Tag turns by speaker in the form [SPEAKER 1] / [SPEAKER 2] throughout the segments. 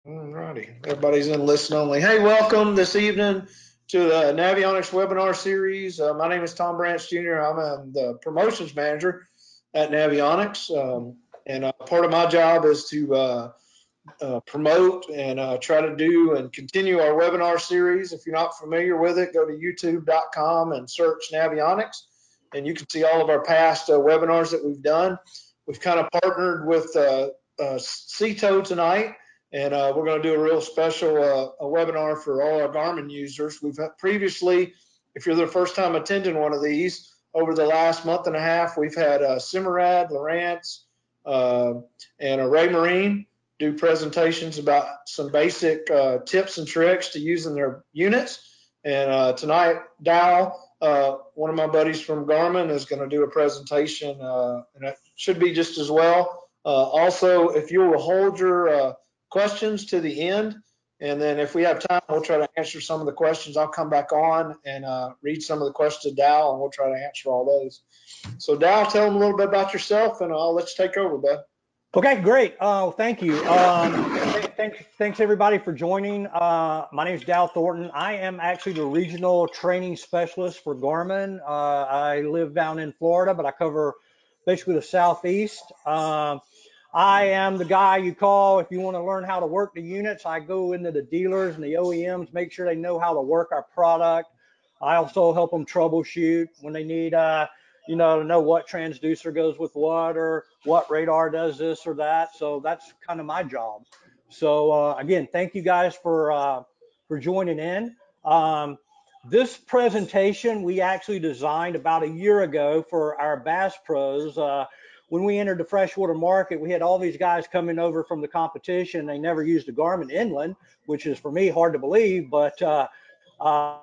[SPEAKER 1] All righty. Everybody's in listen only. Hey, welcome this evening to the Navionics webinar series. My name is Tom Branch Jr. I'm the promotions manager at Navionics. And part of my job is to promote and try to do and continue our webinar series. If you're not familiar with it, go to youtube.com and search Navionics, and you can see all of our past webinars that we've done. We've kind of partnered with CTO tonight, and we're going to do a real special a webinar for all our Garmin users. We've had previously, if you're the first time attending one of these, over the last month and a half, we've had Simrad, Lawrence, and Ray Marine do presentations about some basic tips and tricks to using their units. And tonight, Dowe, one of my buddies from Garmin, is going to do a presentation, and it should be just as well. Also, if you will hold your questions to the end, and then if we have time, we'll try to answer some of the questions. I'll come back on and read some of the questions to Dowe, and we'll try to answer all those. So Dowe, tell them a little bit about yourself, and I'll let you take over, bud.
[SPEAKER 2] Okay, great. Thank you. Thanks everybody for joining. My name is Dowe Thornton. I am actually the regional training specialist for Garmin. I live down in Florida, but I cover basically the Southeast. I am the guy you call if you want to learn how to work the units. I go into the dealers and the OEMs, make sure they know how to work our product. I also help them troubleshoot when they need to know what transducer goes with what, or what radar does this or that. So that's kind of my job. So again, thank you guys for joining in. This presentation we actually designed about a year ago for our Bass Pros. When we entered the freshwater market, we had all these guys coming over from the competition. They never used a Garmin inland, which is for me hard to believe. But so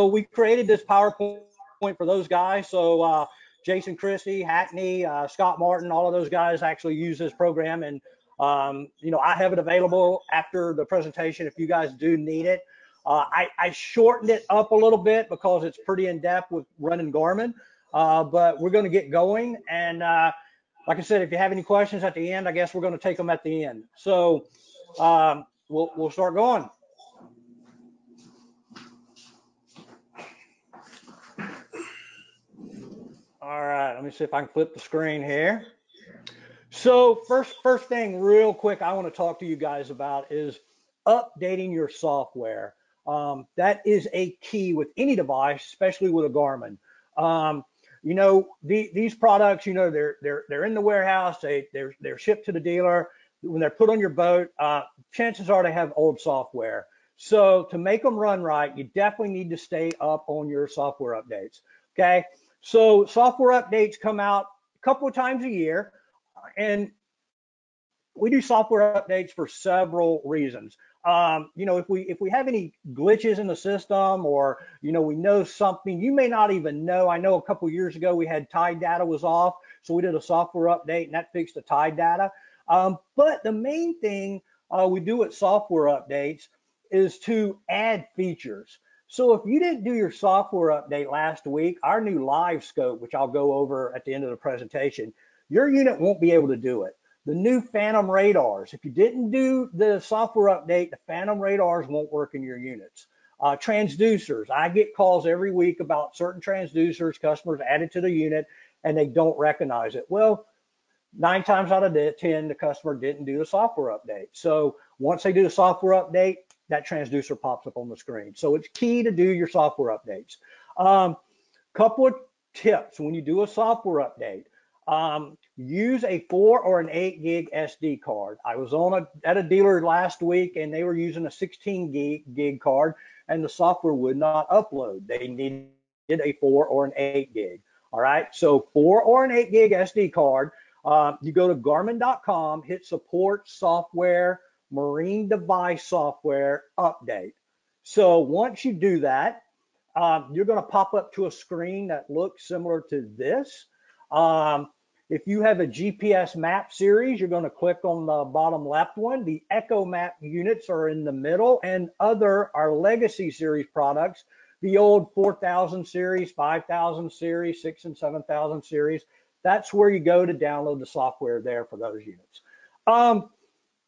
[SPEAKER 2] we created this PowerPoint for those guys. So Jason Christie, Hackney, Scott Martin, all of those guys actually use this program. And, I have it available after the presentation if you guys do need it. I shortened it up a little bit because it's pretty in-depth with running Garmin, but we're going to get going. And like I said, if you have any questions at the end, I guess we're going to take them at the end. So we'll start going. All right, let me see if I can flip the screen here. So first thing real quick I want to talk to you guys about is updating your software. That is a key with any device, especially with a Garmin. These products, they're in the warehouse, they're shipped to the dealer. When they're put on your boat, chances are they have old software. So to make them run right, you definitely need to stay up on your software updates. Okay. So software updates come out a couple of times a year, and we do software updates for several reasons. If we have any glitches in the system, or we know something you may not even know. I know a couple of years ago we had tide data was off, so we did a software update and that fixed the tide data. But the main thing we do with software updates is to add features. So if you didn't do your software update last week, our new live scope, which I'll go over at the end of the presentation, your unit won't be able to do it. The new Phantom radars, if you didn't do the software update, the Phantom radars won't work in your units. Transducers, I get calls every week about certain transducers customers added to the unit and they don't recognize it. Well, 9 times out of 10, the customer didn't do the software update. So once they do the software update, that transducer pops up on the screen. So it's key to do your software updates. Couple of tips when you do a software update. Use a 4 or an 8 gig SD card. I was at a dealer last week and they were using a 16 gig card and the software would not upload. They needed a 4 or an 8 gig. All right, so 4 or an 8 gig SD card. You go to Garmin.com, hit support software, marine device software update. So once you do that, you're going to pop up to a screen that looks similar to this. If you have a GPS map series, you're going to click on the bottom left one. The Echo Map units are in the middle, and our legacy series products, the old 4000 series, 5000 series, 6 and 7000 series. That's where you go to download the software there for those units.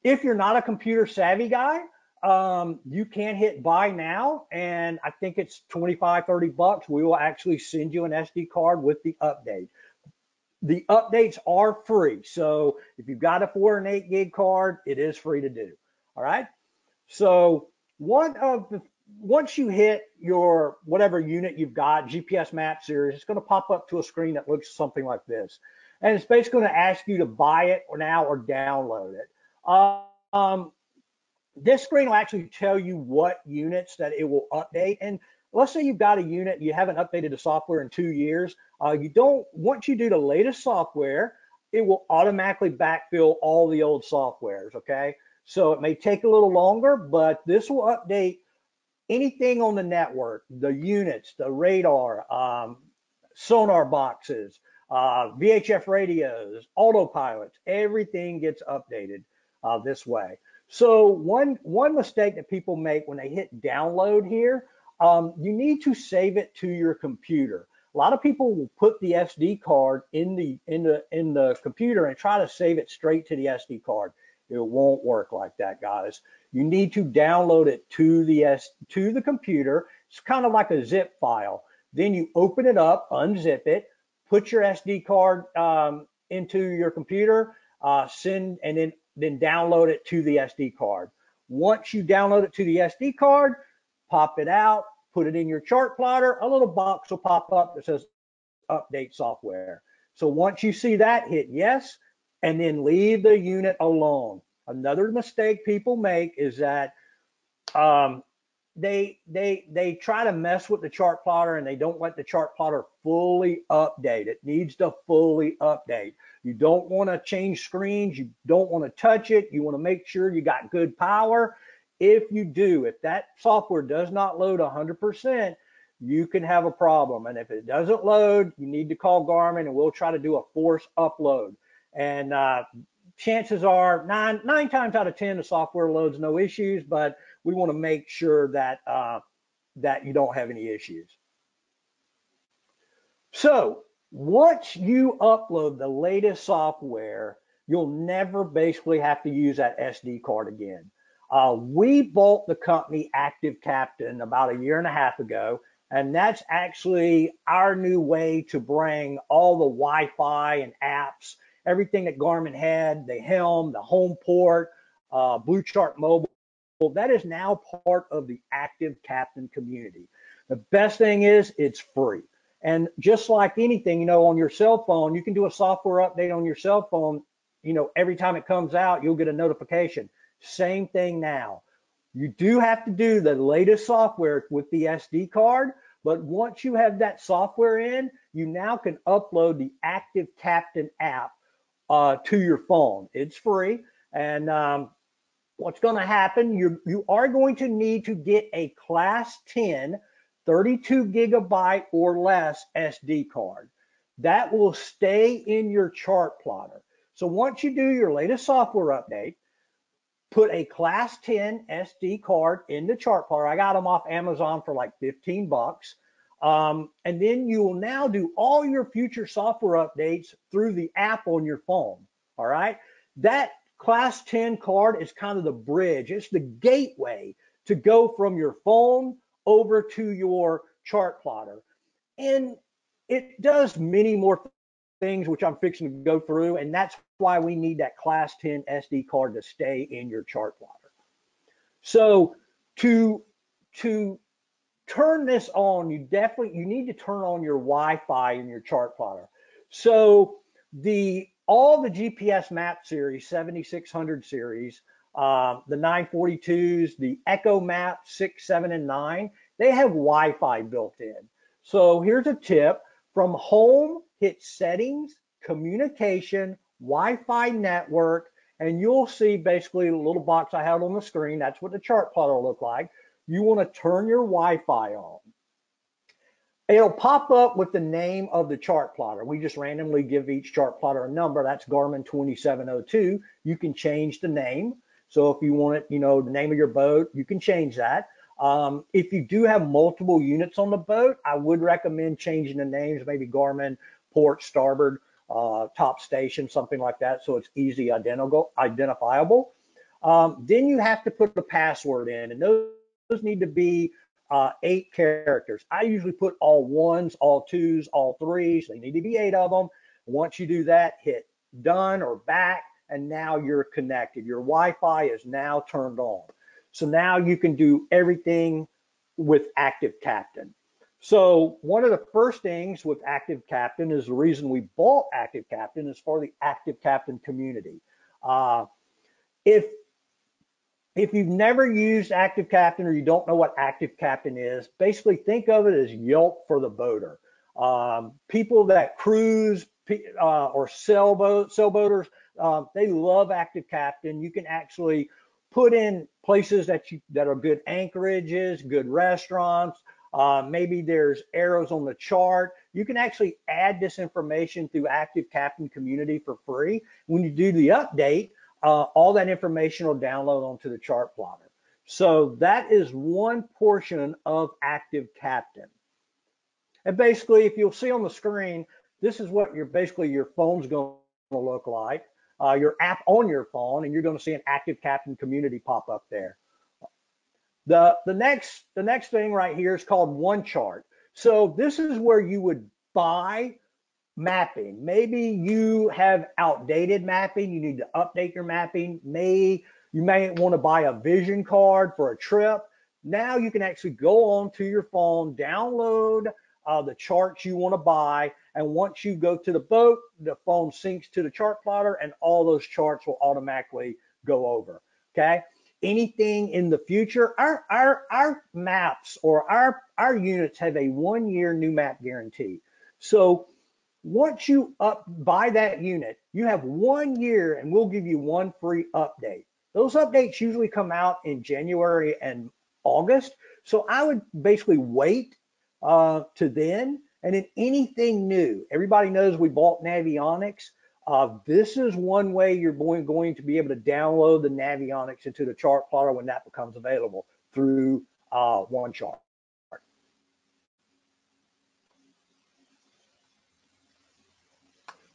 [SPEAKER 2] If you're not a computer savvy guy, you can hit buy now, and I think it's 25, 30 bucks. We will actually send you an SD card with the update. The updates are free. So if you've got a 4 and 8 gig card, it is free to do. All right. So once you hit your whatever unit you've got, GPS map series, it's going to pop up to a screen that looks something like this. And it's basically going to ask you to buy it or now or download it. This screen will actually tell you what units that it will update. And let's say you've got a unit, you haven't updated the software in 2 years. Once you do the latest software, it will automatically backfill all the old softwares, okay? So it may take a little longer, but this will update anything on the network, the units, the radar, sonar boxes, VHF radios, autopilots, everything gets updated this way. So one mistake that people make when they hit download here, you need to save it to your computer. A lot of people will put the SD card in the computer and try to save it straight to the SD card. It won't work like that, guys. You need to download it to the computer. It's kind of like a zip file. Then you open it up, unzip it, put your SD card into your computer, and then download it to the SD card. Once you download it to the SD card, pop it out, put it in your chart plotter, a little box will pop up that says update software. So once you see that, hit yes, and then leave the unit alone. Another mistake people make is that they try to mess with the chart plotter and they don't let the chart plotter fully update. It needs to fully update. You don't want to change screens. You don't want to touch it. You want to make sure you got good power. If you do, if that software does not load 100%, you can have a problem. And if it doesn't load, you need to call Garmin and we'll try to do a force upload. And chances are 9 times out of 10, the software loads no issues, but we want to make sure that that you don't have any issues. So once you upload the latest software, you'll never basically have to use that SD card again. We bought the company ActiveCaptain about 1.5 years ago, and that's actually our new way to bring all the Wi-Fi and apps, everything that Garmin had, the helm, the home port, BlueChart Mobile, that is now part of the ActiveCaptain community. The best thing is it's free. And just like anything, on your cell phone, you can do a software update on your cell phone. Every time it comes out, you'll get a notification. Same thing now. You do have to do the latest software with the SD card, but once you have that software in, you now can upload the ActiveCaptain app to your phone. It's free. And what's going to happen, you are going to need to get a Class 10 32 gigabyte or less SD card. That will stay in your chart plotter. So once you do your latest software update, put a Class 10 SD card in the chart plotter. I got them off Amazon for like 15 bucks. And then you will now do all your future software updates through the app on your phone. All right. That Class 10 card is kind of the bridge. It's the gateway to go from your phone over to your chart plotter. And it does many more things, which I'm fixing to go through. And that's why we need that Class 10 SD card to stay in your chart plotter. So to turn this on, you need to turn on your Wi-Fi in your chart plotter. So all the GPS map series, 7600 series, the 942s, the Echo Map 6, 7, and 9, they have Wi-Fi built in. So here's a tip. From home, hit settings, communication, Wi-Fi network, and you'll see basically the little box I have on the screen. That's what the chart plotter will look like. You want to turn your Wi-Fi on. It'll pop up with the name of the chart plotter. We just randomly give each chart plotter a number. That's Garmin 2702. You can change the name. So if you want it, the name of your boat, you can change that. If you do have multiple units on the boat, I would recommend changing the names, maybe Garmin, port, starboard, top station, something like that, so it's easy identifiable. Then you have to put a password in, and those need to be 8 characters. I usually put all 1s, all 2s, all 3s. They need to be 8 of them. Once you do that, hit done or back, and now you're connected. Your Wi-Fi is now turned on. So now you can do everything with ActiveCaptain. So one of the first things with ActiveCaptain is the reason we bought ActiveCaptain is for the ActiveCaptain community. If you've never used ActiveCaptain or you don't know what ActiveCaptain is, basically think of it as Yelp for the boater. People that cruise or sailboaters, they love ActiveCaptain. You can actually put in places that are good anchorages, good restaurants. Maybe there's arrows on the chart. You can actually add this information through ActiveCaptain Community for free. When you do the update, all that information will download onto the chart plotter. So that is one portion of ActiveCaptain. And basically, if you'll see on the screen, this is what your phone's going to look like. Your app on your phone, and you're going to see an ActiveCaptain Community pop up there. The next thing right here is called OneChart. So this is where you would buy mapping. Maybe you have outdated mapping. You need to update your mapping. You may want to buy a vision card for a trip. Now you can actually go on to your phone, download the charts you want to buy, and once you go to the boat, the phone syncs to the chart plotter, and all those charts will automatically go over. Okay. Anything in the future, our maps or our units have a 1-year new map guarantee. So once you buy that unit, you have 1 year, and we'll give you 1 free update. Those updates usually come out in January and August. So I would basically wait to then. And then anything new, everybody knows we bought Navionics. This is one way you're going to be able to download the Navionics into the chart plotter when that becomes available through OneChart.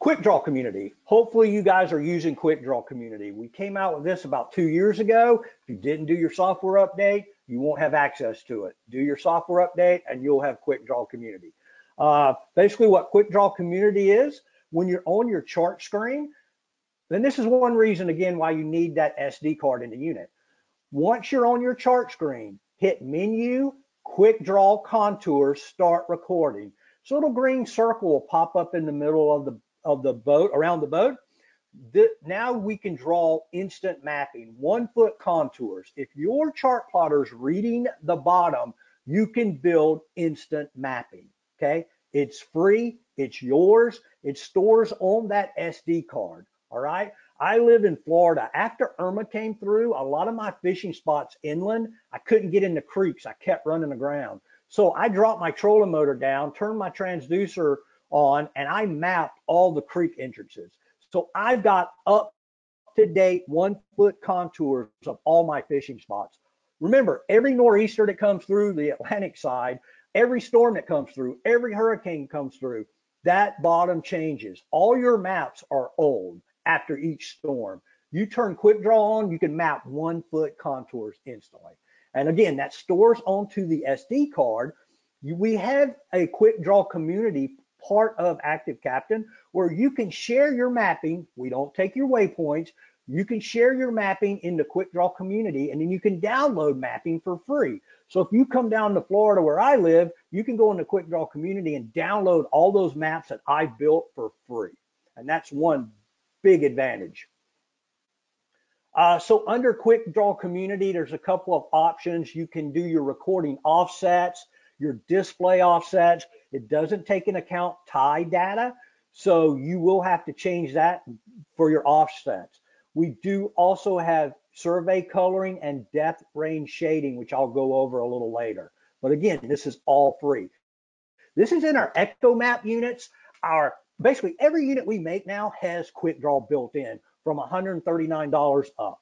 [SPEAKER 2] Quickdraw Community. Hopefully you guys are using Quickdraw Community. We came out with this about 2 years ago. If you didn't do your software update, you won't have access to it. Do your software update and you'll have Quickdraw Community. Basically what Quickdraw Community is, when you're on your chart screen, then this is one reason again why you need that SD card in the unit. Once you're on your chart screen, hit Menu, Quickdraw Contours, Start Recording. So a little green circle will pop up in the middle of the boat, around the boat. Now we can draw instant mapping, 1-foot contours. If your chart plotter is reading the bottom, you can build instant mapping, okay? It's free, it's yours, it stores on that SD card, all right? I live in Florida. After Irma came through, a lot of my fishing spots inland, I couldn't get in the creeks. I kept running aground. So I dropped my trolling motor down, turned my transducer on, and I mapped all the creek entrances. So I've got up-to-date 1-foot contours of all my fishing spots. Remember, every nor'easter that comes through the Atlantic side, every storm that comes through, every hurricane comes through, that bottom changes. All your maps are old after each storm. You turn Quickdraw on, you can map 1-foot contours instantly. And again, that stores onto the SD card. We have a Quickdraw Community part of ActiveCaptain where you can share your mapping. We don't take your waypoints. You can share your mapping in the Quickdraw Community, and then you can download mapping for free. So if you come down to Florida where I live, you can go in the Quickdraw Community and download all those maps that I built for free. And that's one big advantage. So under Quickdraw Community, there's a couple of options. You can do your recording offsets, your display offsets. It doesn't take into account tie data, so you will have to change that for your offsets. We do also have survey coloring and depth range shading, which I'll go over a little later. But again, this is all free. This is in our EchoMap units. Basically every unit we make now has Quickdraw built in from $139 up.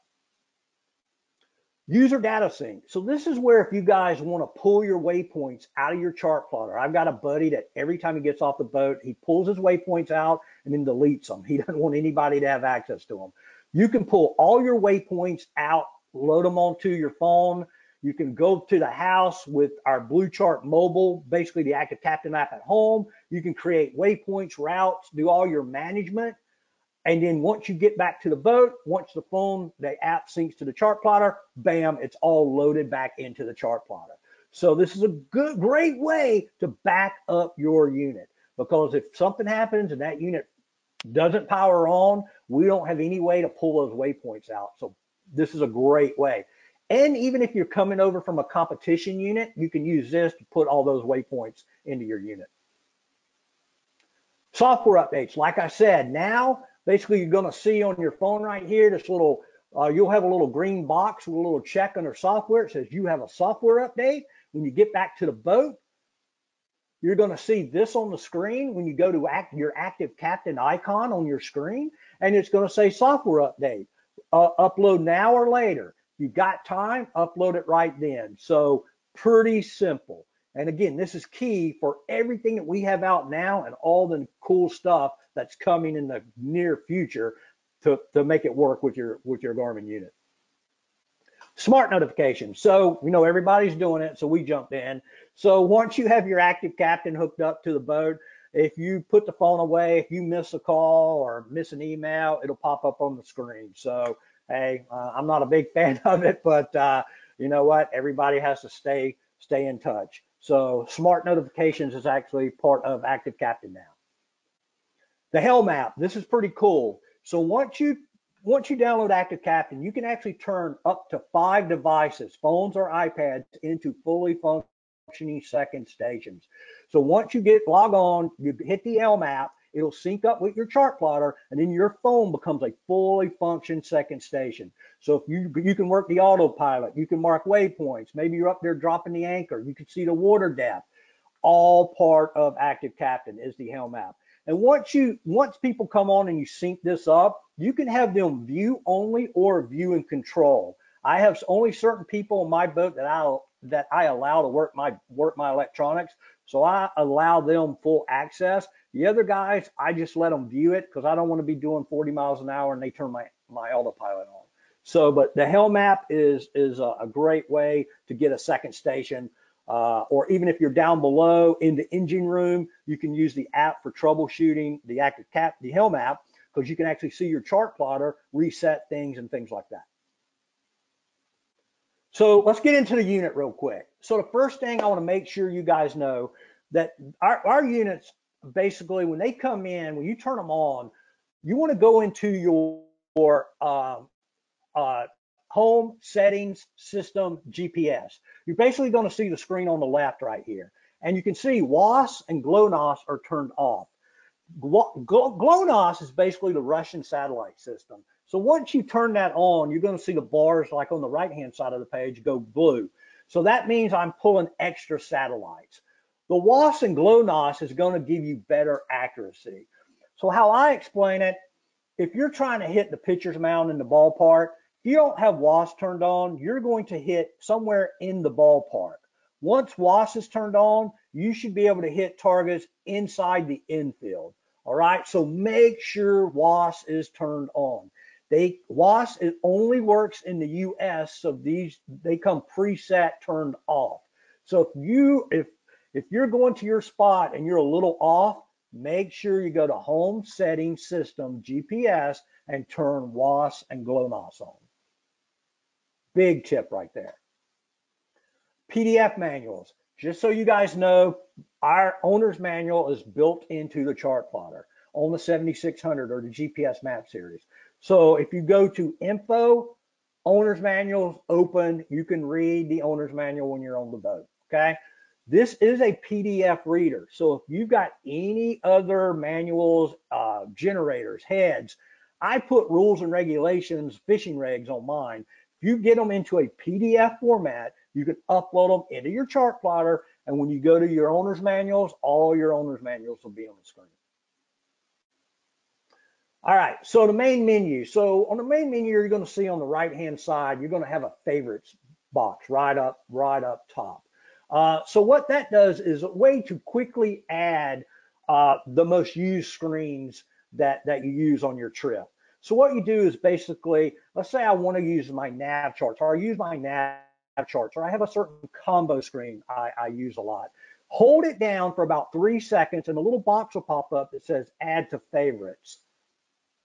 [SPEAKER 2] UserData sync. So this is where if you guys want to pull your waypoints out of your chart plotter, I've got a buddy that every time he gets off the boat, he pulls his waypoints out and then deletes them. He doesn't want anybody to have access to them. You can pull all your waypoints out, load them onto your phone. You can go to the house with our BlueChart mobile, basically the ActiveCaptain app at home. You can create waypoints, routes, do all your management. And then once you get back to the boat, once the app syncs to the chart plotter, bam, it's all loaded back into the chart plotter. So this is a great way to back up your unit, because if something happens and that unit doesn't power on, we don't have any way to pull those waypoints out. So this is a great way. And even if you're coming over from a competition unit, you can use this to put all those waypoints into your unit. Software updates, like I said, now basically you're going to see on your phone right here, this little, you'll have a little green box with a little check under software. It says you have a software update. When you get back to the boat, you're going to see this on the screen when you go to your ActiveCaptain icon on your screen, and it's going to say software update. Upload now or later. If you've got time, upload it right then. So pretty simple. And again, this is key for everything that we have out now and all the cool stuff that's coming in the near future to make it work with your Garmin unit. Smart notifications. So, everybody's doing it, so we jumped in. So once you have your ActiveCaptain hooked up to the boat, if you put the phone away, if you miss a call or miss an email, it'll pop up on the screen. So, hey, I'm not a big fan of it, but you know what? Everybody has to stay in touch. So smart notifications is actually part of ActiveCaptain now. The Helm app, this is pretty cool. So once you download ActiveCaptain, you can actually turn up to 5 devices, phones or iPads, into fully functioning second stations. So once you log on, you hit the Helm app, it'll sync up with your chart plotter, and then your phone becomes a fully functioning second station. So if you can work the autopilot, you can mark waypoints, maybe you're up there dropping the anchor, you can see the water depth. All part of ActiveCaptain is the Helm app. And once people come on and you sync this up, you can have them view only or view and control. I have only certain people in my boat that I allow to work my electronics, so I allow them full access. The other guys, I just let them view it because I don't want to be doing 40 miles an hour and they turn my autopilot on. So, but the Helm app is a great way to get a second station. Or even if you're down below in the engine room, you can use the app for troubleshooting the Helm app, because you can actually see your chart plotter, reset things and things like that. So let's get into the unit real quick. So the first thing I want to make sure you guys know that our units, basically when they come in, when you turn them on, you want to go into your home settings system GPS. You're basically going to see the screen on the left right here, and you can see WAS and GLONASS are turned off. GLONASS is basically the Russian satellite system. So once you turn that on, you're going to see the bars like on the right hand side of the page go blue. So that means I'm pulling extra satellites. The WAS and GLONASS is going to give you better accuracy. So how I explain it, if you're trying to hit the pitcher's mound in the ballpark, if you don't have WAS turned on, you're going to hit somewhere in the ballpark. Once WAS is turned on, you should be able to hit targets inside the infield. All right, so make sure WAS is turned on. WAS, it only works in the US, so they come preset turned off. So if you're going to your spot and you're a little off, make sure you go to Home Settings System GPS and turn WAS and GLONASS on. Big tip right there. PDF manuals. Just so you guys know, our owner's manual is built into the chart plotter on the 7600 or the GPS map series. So if you go to Info, owner's manuals open, you can read the owner's manual when you're on the boat, okay? This is a PDF reader. So if you've got any other manuals, generators, heads, I put rules and regulations, fishing regs on mine. If you get them into a PDF format, you can upload them into your chart plotter, and when you go to your owner's manuals, all your owner's manuals will be on the screen. All right, so the main menu. So on the main menu, you're going to see on the right-hand side, you're going to have a favorites box right up top. So what that does is a way to quickly add the most used screens that you use on your trip. So what you do is basically, let's say I want to use my nav charts, or I use my nav charts, or I have a certain combo screen I use a lot. Hold it down for about 3 seconds and a little box will pop up that says add to favorites.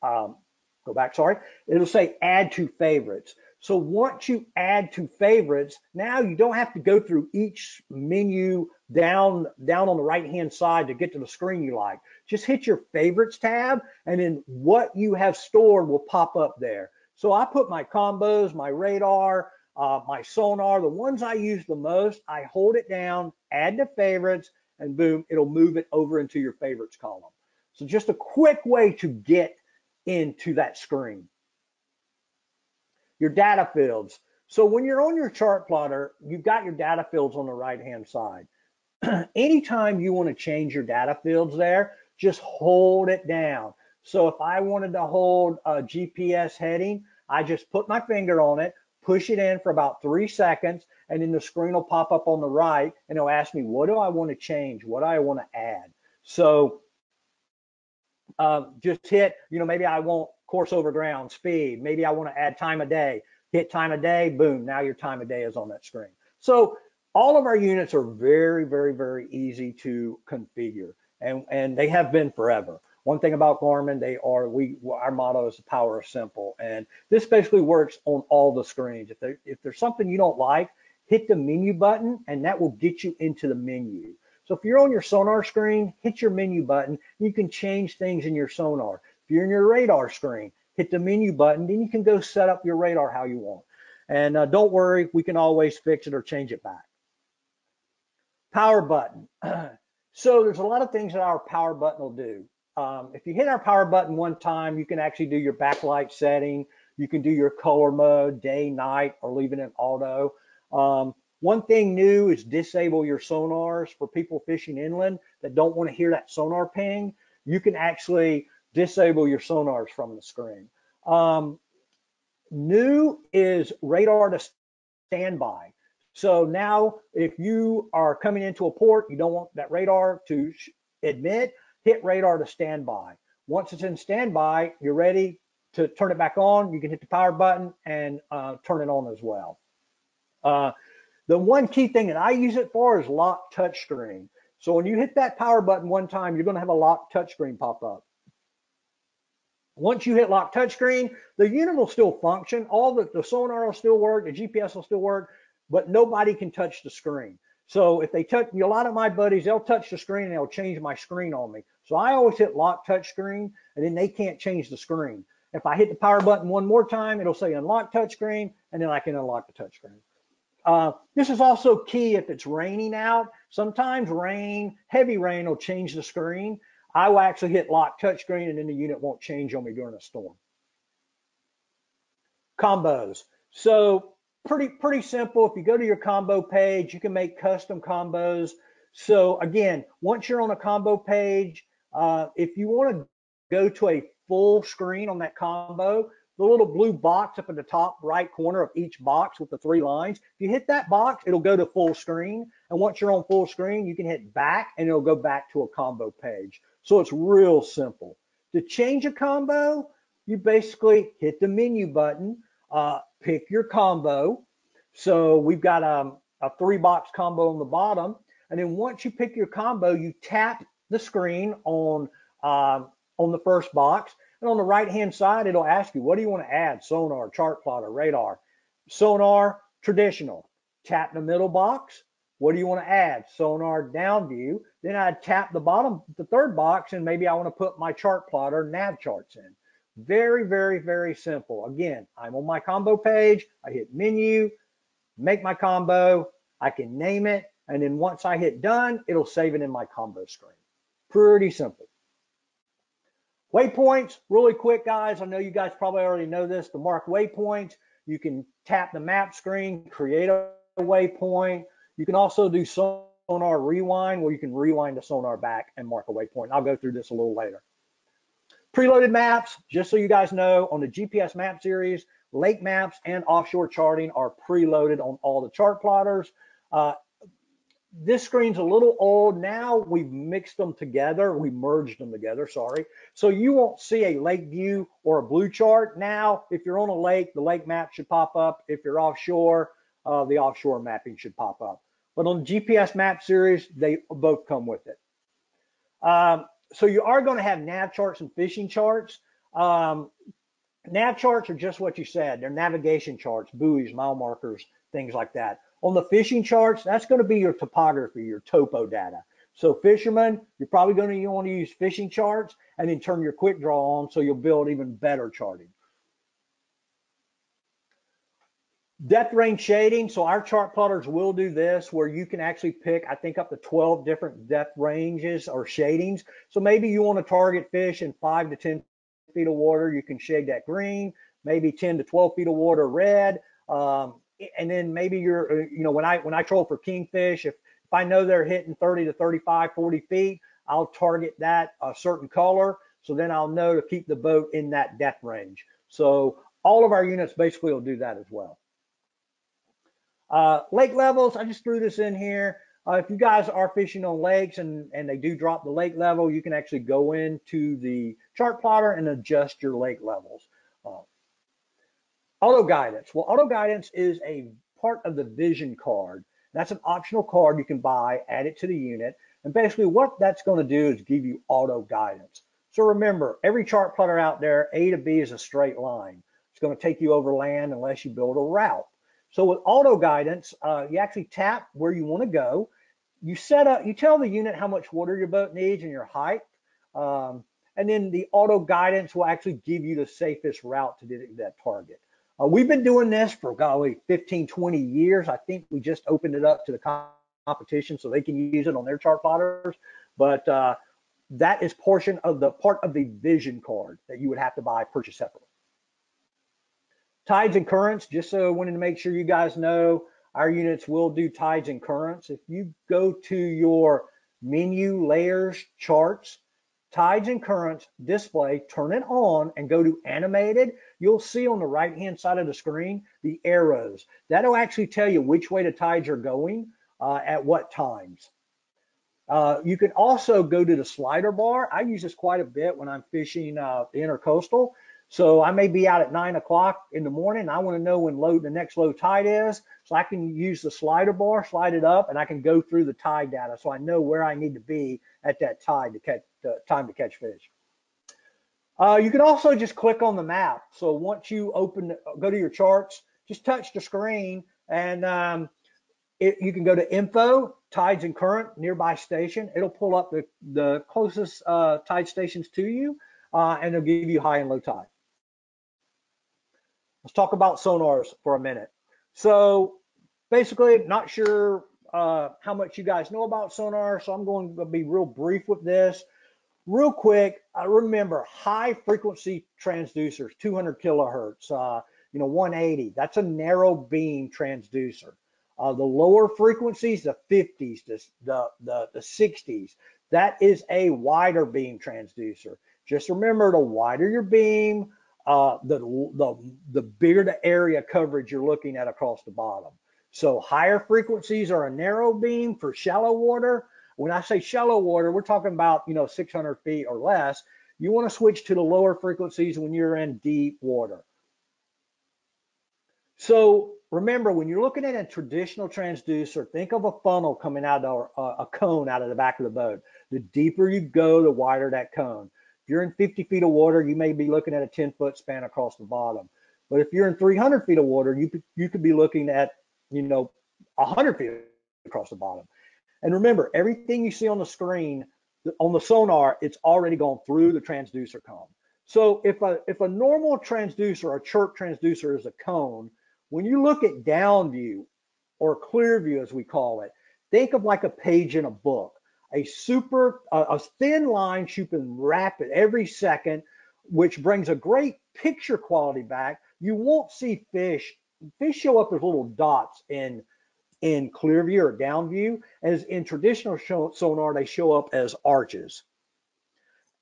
[SPEAKER 2] Go back, sorry. It'll say add to favorites. So once you add to favorites, now you don't have to go through each menu down on the right-hand side to get to the screen you like. Just hit your favorites tab and then what you have stored will pop up there. So I put my combos, my radar, my sonar, the ones I use the most, I hold it down, add to favorites, and boom, it'll move it over into your favorites column. So just a quick way to get into that screen. Your data fields. So when you're on your chart plotter, you've got your data fields on the right-hand side. Anytime you want to change your data fields there, just hold it down. So if I wanted to hold a GPS heading, I just put my finger on it, push it in for about 3 seconds, and then the screen will pop up on the right, and it'll ask me, what do I want to change? What do I want to add? So just hit, maybe I want course over ground, speed. Maybe I want to add time of day. Hit time of day, boom, now your time of day is on that screen. So all of our units are very, very, very easy to configure, and they have been forever. One thing about Garmin, our motto is the power of simple, and this basically works on all the screens. If there's something you don't like, hit the menu button, and that will get you into the menu. So if you're on your sonar screen, hit your menu button. You can change things in your sonar. If you're in your radar screen, hit the menu button, then you can go set up your radar how you want. And don't worry, we can always fix it or change it back. Power button. So there's a lot of things that our power button will do. If you hit our power button one time, you can actually do your backlight setting. You can do your color mode, day, night, or leave it in auto. One thing new is disable your sonars for people fishing inland that don't want to hear that sonar ping. You can actually disable your sonars from the screen. New is radar to standby. So now if you are coming into a port, you don't want that radar to emit, hit radar to standby. Once it's in standby, you're ready to turn it back on. You can hit the power button and turn it on as well. The one key thing that I use it for is lock touchscreen. So when you hit that power button one time, you're going to have a lock touchscreen pop up. Once you hit lock touchscreen, the unit will still function. All the sonar will still work, the GPS will still work, but nobody can touch the screen. So if they touch, a lot of my buddies, they'll touch the screen and they'll change my screen on me. So I always hit lock touchscreen, and then they can't change the screen. If I hit the power button one more time, it'll say unlock touchscreen, and then I can unlock the touchscreen. This is also key if it's raining out. Sometimes heavy rain will change the screen. I will actually hit lock touchscreen and then the unit won't change on me during a storm. Combos. So pretty simple. If you go to your combo page, you can make custom combos. So again, once you're on a combo page, if you want to go to a full screen on that combo, the little blue box up in the top right corner of each box with the 3 lines, if you hit that box, it'll go to full screen. And once you're on full screen, you can hit back and it'll go back to a combo page. So it's real simple. To change a combo, you basically hit the menu button, pick your combo. So we've got a 3-box combo on the bottom. And then once you pick your combo, you tap the screen on the first box. And on the right-hand side, it'll ask you, what do you want to add? Sonar, chart plotter, radar. Sonar, traditional. Tap the middle box. What do you want to add? Sonar, down view. Then I'd tap the 3rd box, and maybe I want to put my chart plotter, nav charts in. Very, very, very simple. Again, I'm on my combo page. I hit menu, make my combo. I can name it. And then once I hit done, it'll save it in my combo screen. Pretty simple. Waypoints, really quick, guys. I know you guys probably already know this. To mark waypoints, you can tap the map screen, create a waypoint. You can also do sonar rewind, where you can rewind the sonar back and mark a waypoint. I'll go through this a little later. Preloaded maps, just so you guys know, on the GPS map series, lake maps and offshore charting are preloaded on all the chart plotters. this screen's a little old. Now we've mixed them together. We merged them together, sorry. So you won't see a lake view or a blue chart. Now, if you're on a lake, the lake map should pop up. If you're offshore, the offshore mapping should pop up. But on the GPS map series, they both come with it. So you are going to have nav charts and fishing charts. Nav charts are just what you said. They're navigation charts, buoys, mile markers, things like that. On the fishing charts, that's going to be your topography, your topo data. So fishermen, you're probably going to want to use fishing charts and then turn your Quickdraw on so you'll build even better charting. Depth range shading. So our chart plotters will do this where you can actually pick, I think, up to 12 different depth ranges or shadings. So maybe you want to target fish in 5 to 10 feet of water. You can shade that green, maybe 10 to 12 feet of water red. And then maybe you're, when I troll for kingfish, if I know they're hitting 30 to 35, 40 feet, I'll target that a certain color. So then I'll know to keep the boat in that depth range. So all of our units basically will do that as well. Lake levels, I just threw this in here. If you guys are fishing on lakes and they do drop the lake level, you can actually go into the chart plotter and adjust your lake levels. Auto guidance. Well, auto guidance is a part of the vision card. That's an optional card you can buy, add it to the unit. And basically what that's going to do is give you auto guidance. So remember, every chart plotter out there, A to B is a straight line. It's going to take you over land unless you build a route. So with auto guidance, you actually tap where you want to go. You tell the unit how much water your boat needs and your height. And then the auto guidance will actually give you the safest route to that target. We've been doing this for, golly, 15, 20 years. I think we just opened it up to the competition so they can use it on their chart plotters. But that is part of the vision card that you would have to purchase separately. Tides and currents, just so I wanted to make sure you guys know, our units will do tides and currents. If you go to your menu, layers, charts, tides and currents, display, turn it on and go to animated, you'll see on the right-hand side of the screen, the arrows. That'll actually tell you which way the tides are going at what times. You can also go to the slider bar. I use this quite a bit when I'm fishing the intercoastal. So I may be out at 9 o'clock in the morning. I want to know when the next low tide is. So I can use the slider bar, slide it up, and I can go through the tide data. So I know where I need to be at that tide to catch time to catch fish. You can also just click on the map. So once you go to your charts, just touch the screen and you can go to info, tides and current, nearby station. It'll pull up the closest tide stations to you and it'll give you high and low tide. Let's talk about sonars for a minute. So basically, not sure how much you guys know about sonar, so I'm going to be real brief with this. Real quick, remember high frequency transducers, 200 kilohertz, 180. That's a narrow beam transducer. The lower frequencies, the 50s, the 60s, that is a wider beam transducer. Just remember, the wider your beam, the bigger the area coverage you're looking at across the bottom. So higher frequencies are a narrow beam for shallow water. When I say shallow water, we're talking about 600 feet or less. You want to switch to the lower frequencies when you're in deep water. So remember, when you're looking at a traditional transducer, think of a funnel coming out of a cone out of the back of the boat. The deeper you go, the wider that cone. If you're in 50 feet of water, you may be looking at a 10-foot span across the bottom. But if you're in 300 feet of water, you could be looking at 100 feet across the bottom. And remember, everything you see on the screen, on the sonar, it's already gone through the transducer cone. So if a normal transducer, a CHIRP transducer is a cone, when you look at down view or clear view, as we call it, think of like a page in a book. A thin line shooting rapid every second, which brings a great picture quality back. You won't see fish. Fish show up as little dots in clear view or down view, as in traditional sonar, they show up as arches.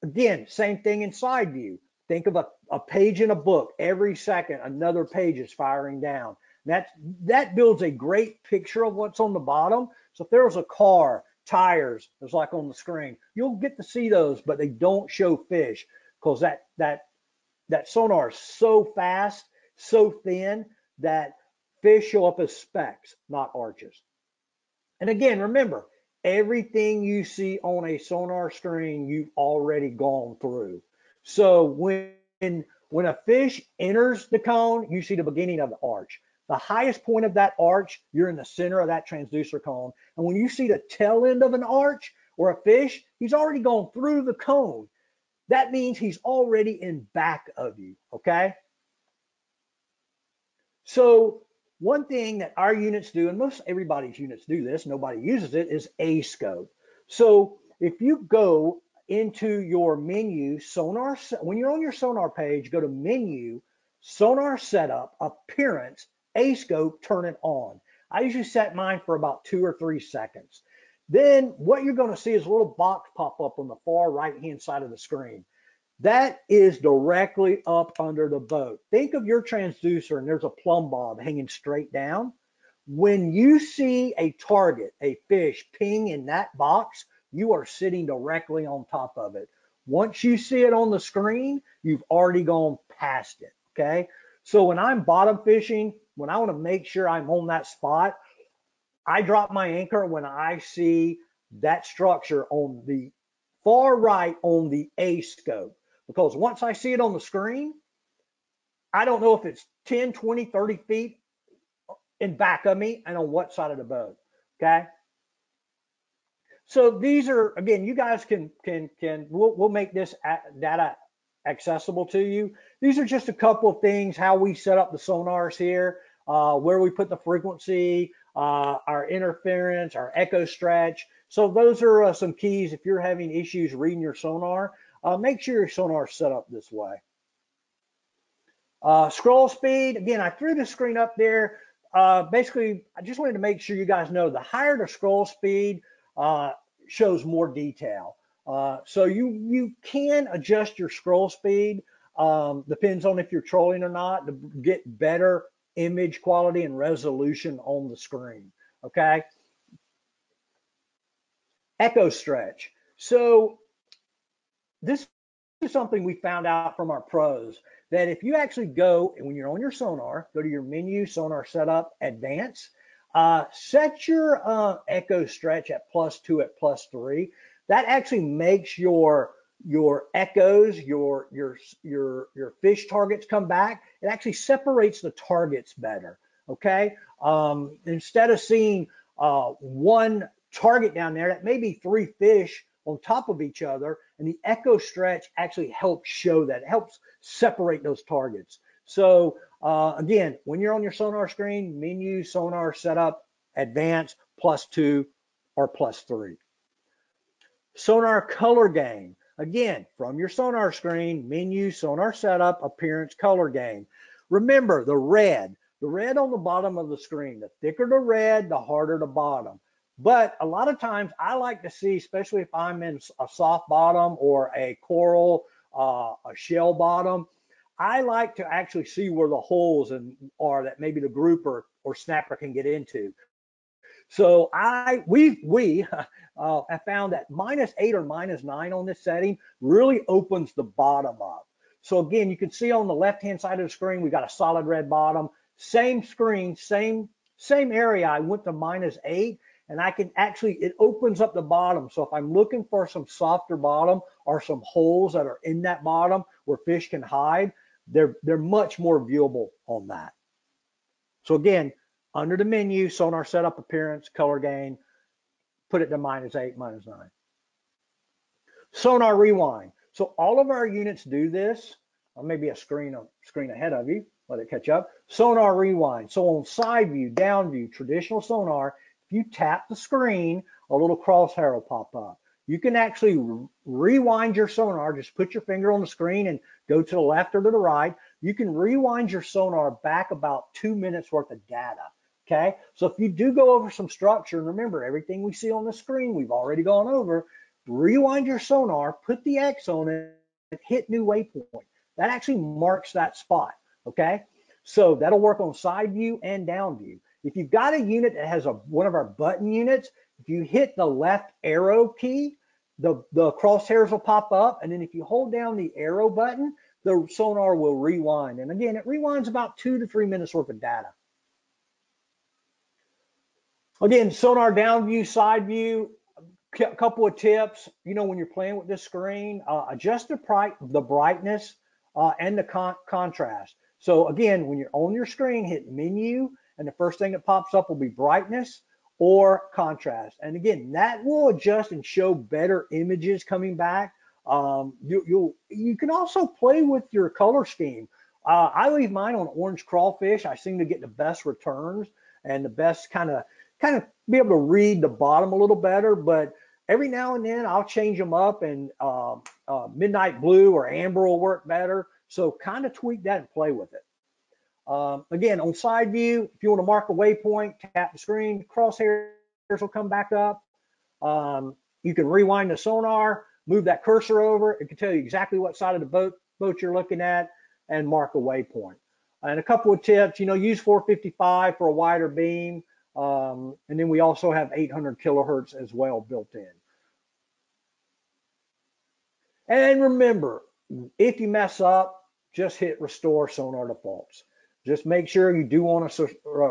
[SPEAKER 2] Again, same thing in side view. Think of a page in a book. Every second, another page is firing down. That builds a great picture of what's on the bottom. So if there was a car, tires, it's like on the screen, you'll get to see those, but they don't show fish because that sonar is so fast, so thin that fish show up as specks, not arches. And again, remember, everything you see on a sonar screen, you've already gone through. So when a fish enters the cone, you see the beginning of the arch. The highest point of that arch, you're in the center of that transducer cone. And when you see the tail end of an arch or a fish, he's already gone through the cone. That means he's already in back of you, okay? So one thing that our units do, and most everybody's units do this, nobody uses it, is a scope. So if you go into your menu, sonar, when you're on your sonar page, go to menu, sonar setup, appearance, a scope, turn it on. I usually set mine for about 2 or 3 seconds. Then what you're going to see is a little box pop up on the far right-hand side of the screen. That is directly up under the boat. Think of your transducer and there's a plumb bob hanging straight down. When you see a target, a fish, ping in that box, you are sitting directly on top of it. Once you see it on the screen, you've already gone past it, okay? So when I'm bottom fishing, when I want to make sure I'm on that spot, I drop my anchor when I see that structure on the far right on the A scope. Because once I see it on the screen, I don't know if it's 10, 20, 30 feet in back of me and on what side of the boat, okay? So these are, again, you guys we'll make this data accessible to you. These are just a couple of things, how we set up the sonars here, where we put the frequency, our interference, our echo stretch. So those are some keys if you're having issues reading your sonar. Make sure your sonar is set up this way. Scroll speed, again, I threw the screen up there. Basically, I just wanted to make sure you guys know the higher the scroll speed shows more detail. So you can adjust your scroll speed, depends on if you're trolling or not, to get better image quality and resolution on the screen, okay? Echo stretch. So this is something we found out from our pros, that if you actually go, when you're on your sonar, go to your menu, sonar setup, advanced, set your echo stretch at +2 at +3. That actually makes your echoes, your fish targets come back. It actually separates the targets better, okay? Instead of seeing one target down there, that may be 3 fish on top of each other, and the echo stretch actually helps show that. It helps separate those targets. So again, when you're on your sonar screen, menu, sonar setup, advanced, +2 or +3. Sonar color gain. Again, from your sonar screen, menu, sonar setup, appearance, color gain. Remember the red on the bottom of the screen. The thicker the red, the harder the bottom. But a lot of times I like to see, especially if I'm in a soft bottom or a coral, a shell bottom, I like to actually see where the holes are that maybe the grouper or snapper can get into. So we have found that -8 or -9 on this setting really opens the bottom up. So again, you can see on the left-hand side of the screen, we got a solid red bottom. Same screen, same area. I went to -8, and I can actually, it opens up the bottom. So if I'm looking for some softer bottom or some holes that are in that bottom where fish can hide, they're much more viewable on that. So again, under the menu, sonar setup, appearance, color gain, put it to -8, -9. Sonar rewind. So all of our units do this. Maybe a screen ahead of you, let it catch up. Sonar rewind. So on side view, down view, traditional sonar, if you tap the screen, a little crosshair will pop up. You can actually rewind your sonar. Just put your finger on the screen and go to the left or to the right. You can rewind your sonar back about 2 minutes worth of data. Okay, so if you do go over some structure, and remember everything we see on the screen, we've already gone over, rewind your sonar, put the X on it, and hit new waypoint. That actually marks that spot, okay? So that'll work on side view and down view. If you've got a unit that has one of our button units, if you hit the left arrow key, the crosshairs will pop up. And then if you hold down the arrow button, the sonar will rewind. And again, it rewinds about 2 to 3 minutes worth of data. Again, sonar down view, side view, a couple of tips. You know, when you're playing with this screen, adjust the brightness and the contrast. So again, when you're on your screen, hit menu, and the first thing that pops up will be brightness or contrast. And again, that will adjust and show better images coming back. You can also play with your color scheme. I leave mine on orange crawfish. I seem to get the best returns and the best kind of be able to read the bottom a little better. But every now and then I'll change them up, and midnight blue or amber will work better. So kind of tweak that and play with it. Again, on side view, if you want to mark a waypoint, tap the screen, crosshairs will come back up. You can rewind the sonar, move that cursor over. It can tell you exactly what side of the boat you're looking at, and mark a waypoint. And a couple of tips, you know, use 455 for a wider beam. And then we also have 800 kilohertz as well built in. And remember, if you mess up, just hit restore sonar defaults. Just make sure you do want to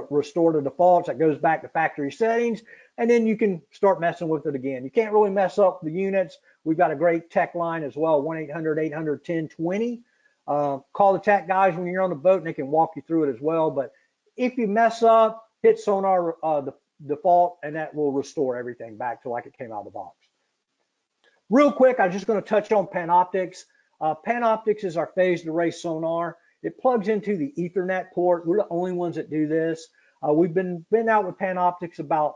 [SPEAKER 2] restore the defaults. That goes back to factory settings, and then you can start messing with it again. You can't really mess up the units. We've got a great tech line as well, 1-800-800-1020. Call the tech guys when you're on the boat, and they can walk you through it as well. But if you mess up, hit sonar the default, and that will restore everything back to like it came out of the box. Real quick, I'm just going to touch on Panoptix. Panoptix is our phased array sonar. It plugs into the Ethernet port. We're the only ones that do this. We've been out with Panoptix about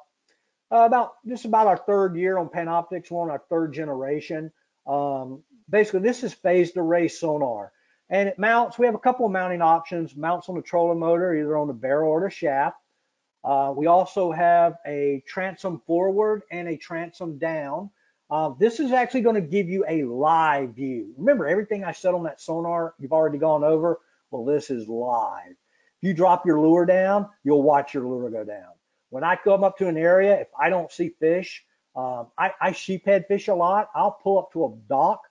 [SPEAKER 2] our third year on Panoptix. We're on our third generation. Basically, this is phased array sonar, and it mounts. We have a couple of mounting options. Mounts on the trolling motor, either on the barrel or the shaft. We also have a transom forward and a transom down. This is actually going to give you a live view. Remember, everything I said on that sonar, you've already gone over. Well, this is live. If you drop your lure down, you'll watch your lure go down. When I come up to an area, if I don't see fish, I sheephead fish a lot. I'll pull up to a dock.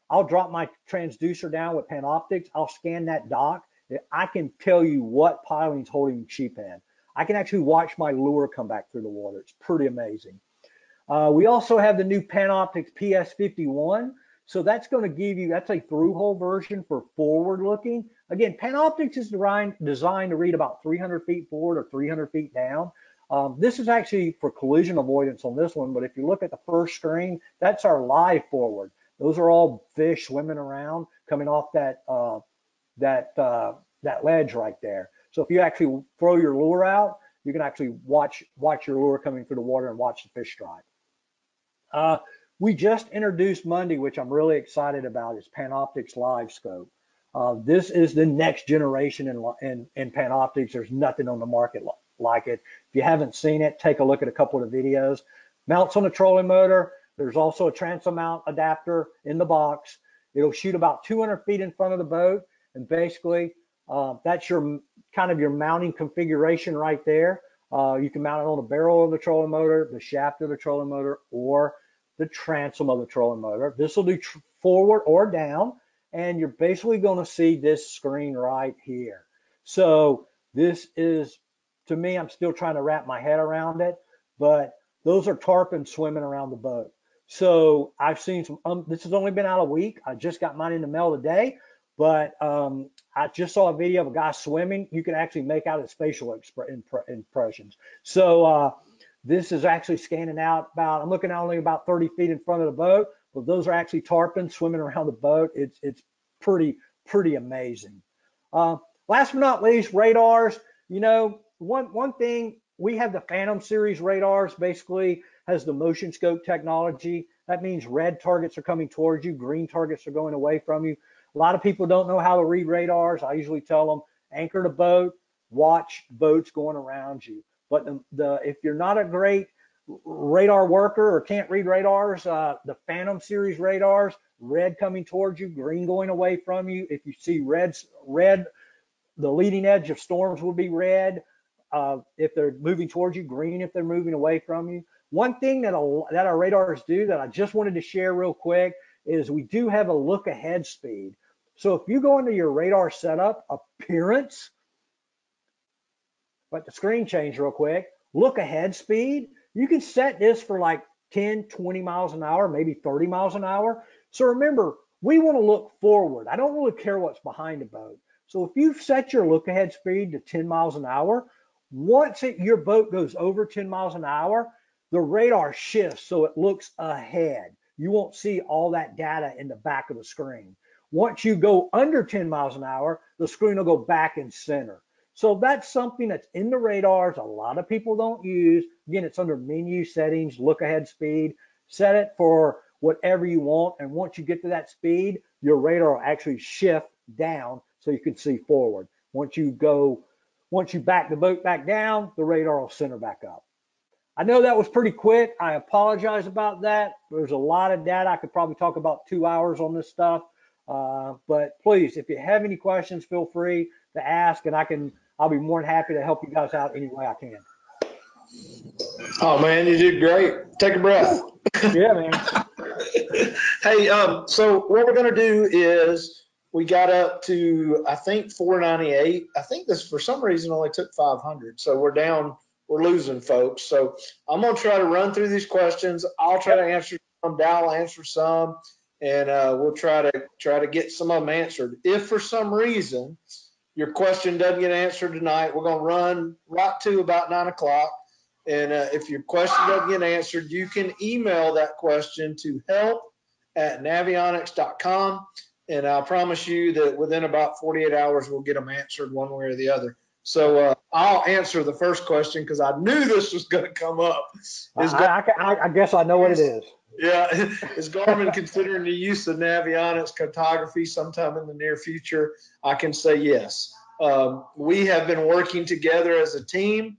[SPEAKER 2] I'll drop my transducer down with Panoptix. I'll scan that dock. I can tell you what piling's holding sheephead. I can actually watch my lure come back through the water. It's pretty amazing. We also have the new Panoptix PS51. So that's going to give you, that's a through-hole version for forward looking. Again, Panoptix is designed to read about 300 feet forward or 300 feet down. This is actually for collision avoidance on this one, but if you look at the first screen, that's our live forward. Those are all fish swimming around coming off that ledge right there. So if you actually throw your lure out, you can actually watch your lure coming through the water and watch the fish strike. We just introduced Monday, which I'm really excited about, is Panoptix Live Scope. This is the next generation in Panoptix. There's nothing on the market like it. If you haven't seen it, take a look at a couple of the videos. Mounts on the trolling motor. There's also a transom mount adapter in the box. It'll shoot about 200 feet in front of the boat, and basically that's your kind of your mounting configuration right there. You can mount it on the barrel of the trolling motor, the shaft of the trolling motor, or the transom of the trolling motor. This will do forward or down, and you're basically going to see this screen right here. So this is, to me, I'm still trying to wrap my head around it, but those are tarpon swimming around the boat. So I've seen some, this has only been out a week. I just got mine in the mail today, but I just saw a video of a guy swimming. You can actually make out his facial impressions. So this is actually scanning out about, I'm looking at only about 30 feet in front of the boat, but those are actually tarpon swimming around the boat. It's pretty amazing. Last but not least, radars. You know, one thing, we have the Phantom series radars, basically has the motion scope technology. That means red targets are coming towards you, green targets are going away from you. A lot of people don't know how to read radars. I usually tell them, anchor the boat, watch boats going around you. But if you're not a great radar worker or can't read radars, the Phantom series radars, red coming towards you, green going away from you. If you see red the leading edge of storms will be red if they're moving towards you, green if they're moving away from you. One thing that our radars do that I just wanted to share real quick is we do have a look ahead speed. So if you go into your radar setup, appearance, let the screen change real quick, look ahead speed, you can set this for like 10, 20 miles an hour, maybe 30 miles an hour. So remember, we want to look forward. I don't really care what's behind the boat. So if you set your look ahead speed to 10 miles an hour, once your boat goes over 10 miles an hour, the radar shifts so it looks ahead. You won't see all that data in the back of the screen. Once you go under 10 miles an hour, the screen will go back in center. So that's something that's in the radars a lot of people don't use. Again, it's under menu settings, look ahead speed. Set it for whatever you want. And once you get to that speed, your radar will actually shift down so you can see forward. Once you back the boat back down, the radar will center back up. I know that was pretty quick. I apologize about that. There's a lot of data. I could probably talk about 2 hours on this stuff. But please, if you have any questions, feel free to ask, and I'll be more than happy to help you guys out any way I can.
[SPEAKER 1] Oh man, you did great. Take a breath.
[SPEAKER 2] Yeah, man.
[SPEAKER 1] Hey, so what we're gonna do is we got up to I think 498. I think this for some reason only took 500. So we're losing folks. So I'm gonna try to run through these questions. I'll try to answer some. Dow will answer some, and we'll try to get some of them answered. If for some reason your question doesn't get answered tonight, we're gonna run right to about 9 o'clock. And if your question doesn't get answered, you can email that question to help@navionics.com. And I promise you that within about 48 hours, we'll get them answered one way or the other. So I'll answer the first question because I knew this was going to come up.
[SPEAKER 2] I guess I know what it is.
[SPEAKER 1] Yeah. Is Garmin considering the use of Navionics cartography sometime in the near future? I can say yes. We have been working together as a team.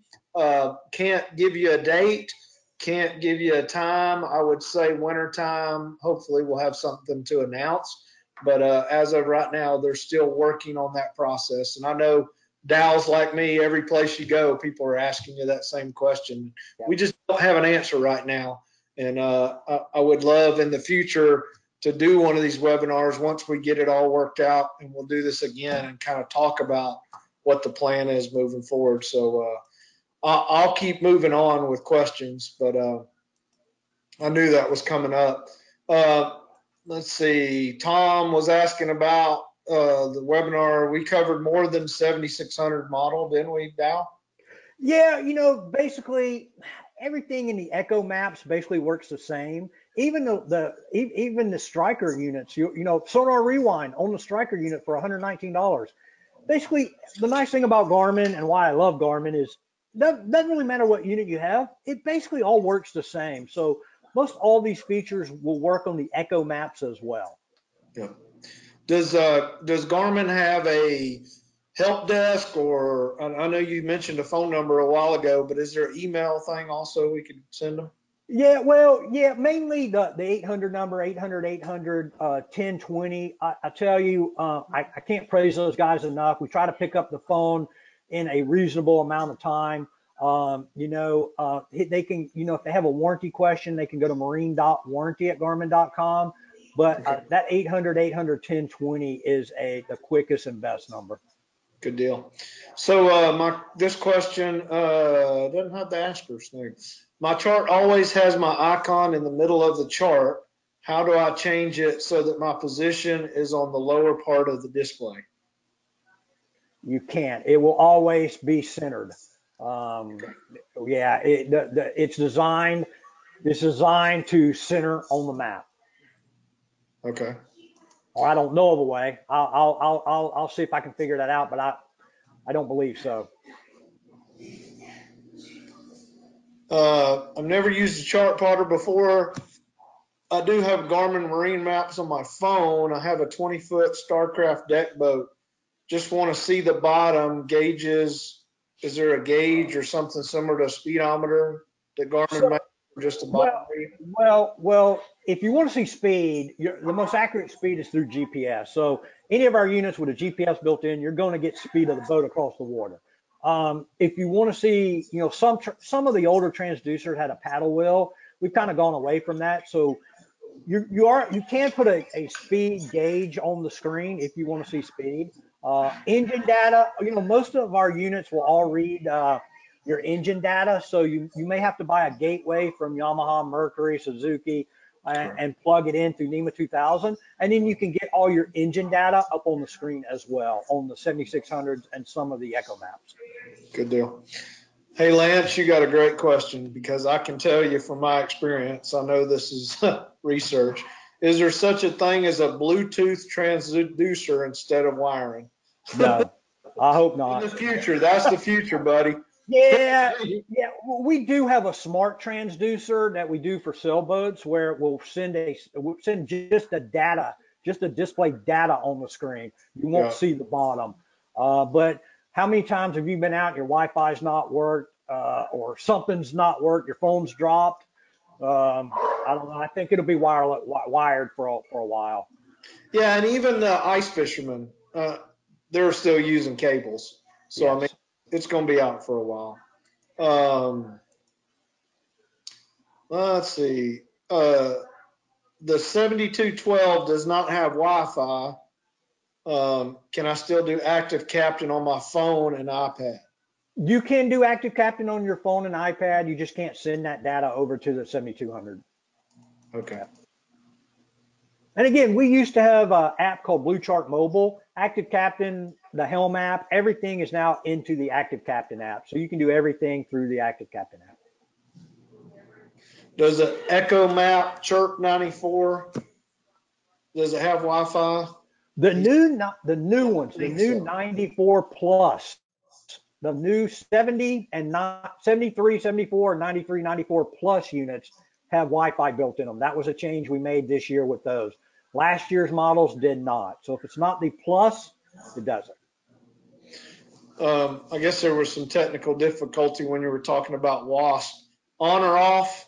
[SPEAKER 1] Can't give you a date, can't give you a time. I would say winter time, hopefully we'll have something to announce. But as of right now, they're still working on that process. And I know Dow's like me, every place you go, people are asking you that same question. Yeah. We just don't have an answer right now. And I would love in the future to do one of these webinars once we get it all worked out, and we'll do this again and kind of talk about what the plan is moving forward. So I'll keep moving on with questions, but I knew that was coming up. Let's see. Tom was asking about the webinar. We covered more than 7,600 model, didn't we, Dow?
[SPEAKER 2] Yeah, basically everything in the Echo maps basically works the same. Even the Striker units, Sonar Rewind on the Striker unit for $119. Basically, the nice thing about Garmin and why I love Garmin is doesn't really matter what unit you have. It basically all works the same. So most all these features will work on the Echo maps as well.
[SPEAKER 1] Yeah. Does Garmin have a help desk, or I know you mentioned a phone number a while ago, but is there an email thing also we could send them?
[SPEAKER 2] Yeah, well, yeah, mainly the 800 number, 800-800-1020. I tell you, I can't praise those guys enough. We try to pick up the phone in a reasonable amount of time. They can, if they have a warranty question, they can go to marine.warranty@garmin.com. But that 800-800-1020 is the quickest and best number.
[SPEAKER 1] Good deal. So this question doesn't have the asterisk thing. My chart always has my icon in the middle of the chart. How do I change it so that my position is on the lower part of the display?
[SPEAKER 2] You can't. It will always be centered. Yeah, it's designed to center on the map.
[SPEAKER 1] Okay.
[SPEAKER 2] Or I don't know of a way. I'll see if I can figure that out, but I don't believe so.
[SPEAKER 1] I've never used a chart plotter before. I do have Garmin marine maps on my phone. I have a 20-foot Starcraft deck boat. Just want to see the bottom gauges. Is there a gauge or something similar to a speedometer that Garmin makes, or just a bottom read?
[SPEAKER 2] Well, if you want to see speed, the most accurate speed is through GPS. So any of our units with a GPS built in, you're going to get speed of the boat across the water. If you want to see, you know, some of the older transducers had a paddle wheel. We've kind of gone away from that. So you can put a speed gauge on the screen if you want to see speed. Engine data, you know, most of our units will all read your engine data. So you may have to buy a gateway from Yamaha, Mercury, Suzuki, and plug it in through NEMA 2000. And then you can get all your engine data up on the screen as well on the 7600s and some of the Echo maps.
[SPEAKER 1] Good deal. Hey, Lance, you got a great question, because I can tell you from my experience, I know this is research. Is there such a thing as a Bluetooth transducer instead of wiring?
[SPEAKER 2] No, I hope not.
[SPEAKER 1] In the future, that's the future, buddy.
[SPEAKER 2] Yeah, we do have a smart transducer that we do for sailboats where it will send just a display data on the screen. You won't see the bottom. But how many times have you been out and your Wi-Fi's not worked, or something's not worked, your phone's dropped? I don't know. I think it'll be wired for a while.
[SPEAKER 1] Yeah, and even the ice fishermen, they're still using cables. So, yes. I mean, it's going to be out for a while. Let's see. The 7212 does not have Wi-Fi. Can I still do ActiveCaptain on my phone and iPad?
[SPEAKER 2] You can do ActiveCaptain on your phone and iPad. You just can't send that data over to the 7200.
[SPEAKER 1] Okay.
[SPEAKER 2] And again, we used to have an app called BlueChart Mobile. ActiveCaptain, the Helm app, everything is now into the ActiveCaptain app. So you can do everything through the ActiveCaptain app.
[SPEAKER 1] Does the Echo Map CHIRP 94, does it have Wi-Fi?
[SPEAKER 2] The new ones, the new 94 plus, the new 70 and 73, 74, 93, 94 plus units have Wi-Fi built in them. That was a change we made this year with those. Last year's models did not. So if it's not the plus, it doesn't.
[SPEAKER 1] I guess there was some technical difficulty when you were talking about WASP. On or off?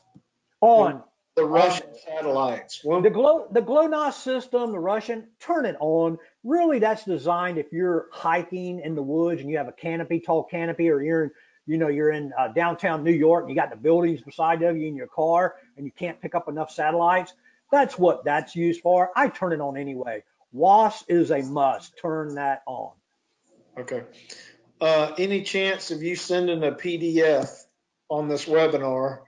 [SPEAKER 2] On.
[SPEAKER 1] The Russian satellites.
[SPEAKER 2] The GLONASS system, the Russian, turn it on. Really, that's designed if you're hiking in the woods and you have a canopy, tall canopy, or you're in downtown New York and you got the buildings beside of you in your car and you can't pick up enough satellites. That's what that's used for. I turn it on anyway. WASP is a must. Turn that on.
[SPEAKER 1] Okay. Any chance of you sending a PDF on this webinar?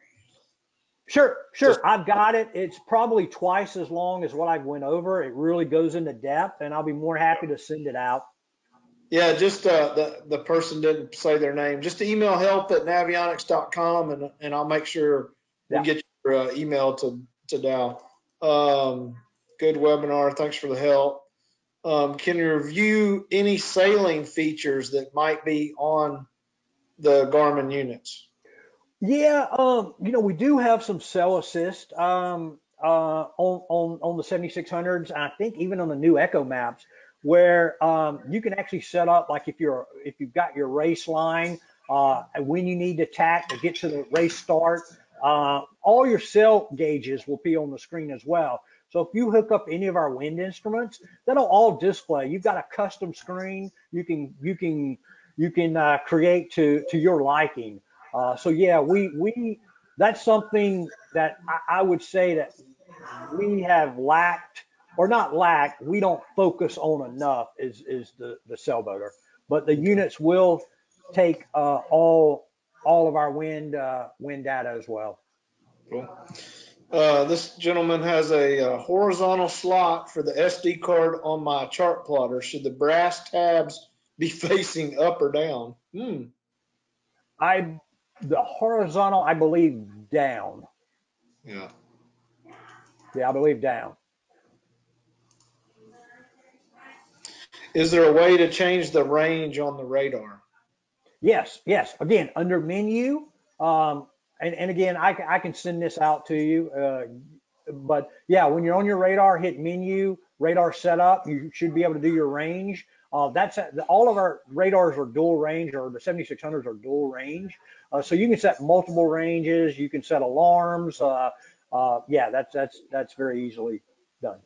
[SPEAKER 2] Sure. I've got it. It's probably twice as long as what I went over. It really goes into depth, and I'll be more happy to send it out.
[SPEAKER 1] Yeah, just the person didn't say their name. Just email help@navionics.com, and I'll make sure we get your email to Dowe. Good webinar. Thanks for the help. Can you review any sailing features that might be on the Garmin units?
[SPEAKER 2] Yeah, we do have some sail assist on the 7600s. I think even on the new Echo maps, where you can actually set up, like if you've got your race line, when you need to tack to get to the race start, all your sail gauges will be on the screen as well. So if you hook up any of our wind instruments, that'll all display. You've got a custom screen you can create to your liking. So yeah, that's something that I would say that we have lacked, or not lacked, we don't focus on enough is the sailboater. But the units will take all of our wind data as well.
[SPEAKER 1] Cool. This gentleman has a horizontal slot for the SD card on my chart plotter. Should the brass tabs be facing up or down?
[SPEAKER 2] The horizontal, I believe, down.
[SPEAKER 1] Yeah,
[SPEAKER 2] I believe down.
[SPEAKER 1] Is there a way to change the range on the radar?
[SPEAKER 2] Yes. Again, under menu, and again, I can send this out to you. But yeah, when you're on your radar, hit menu, radar setup. You should be able to do your range. All of our radars are dual range, or the 7600s are dual range. So you can set multiple ranges. You can set alarms. Yeah, that's very easily done.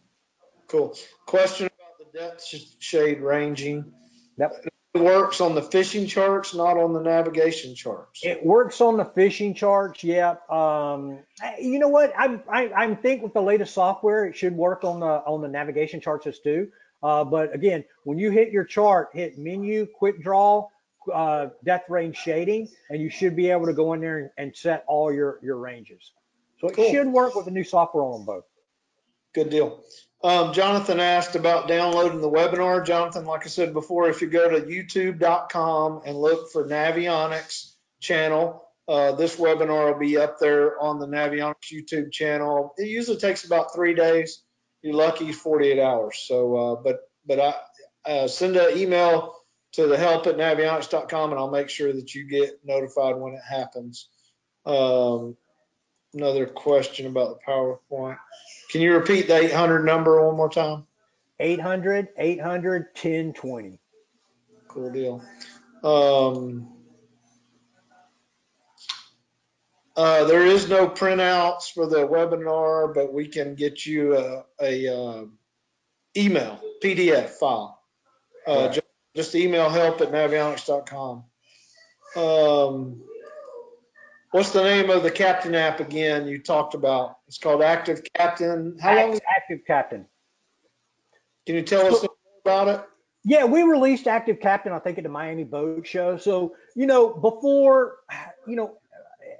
[SPEAKER 1] Cool. Question about the depth shade ranging.
[SPEAKER 2] Yep.
[SPEAKER 1] It works on the fishing charts, not on the navigation charts.
[SPEAKER 2] It works on the fishing charts. Yeah. You know what? I think with the latest software, it should work on the navigation charts as too. But again, when you hit your chart, hit menu, quick draw, depth range shading, and you should be able to go in there and set all your ranges. So it should work with the new software on them both.
[SPEAKER 1] Good deal. Jonathan asked about downloading the webinar. Jonathan, like I said before, if you go to youtube.com and look for Navionics channel, this webinar will be up there on the Navionics YouTube channel. It usually takes about 3 days. You're lucky 48 hours. So, but I send an email to the help@navionics.com and I'll make sure that you get notified when it happens. Another question about the PowerPoint. Can you repeat the 800 number one more time?
[SPEAKER 2] 800-800-1020.
[SPEAKER 1] Cool deal. There is no printouts for the webinar, but we can get you a email, PDF file.
[SPEAKER 2] Right.
[SPEAKER 1] Just email help@navionics.com. What's the name of the Captain app again you talked about? It's called ActiveCaptain. How long?
[SPEAKER 2] ActiveCaptain.
[SPEAKER 1] Can you tell us more about it?
[SPEAKER 2] Yeah, we released ActiveCaptain, I think, at the Miami Boat Show. So, before,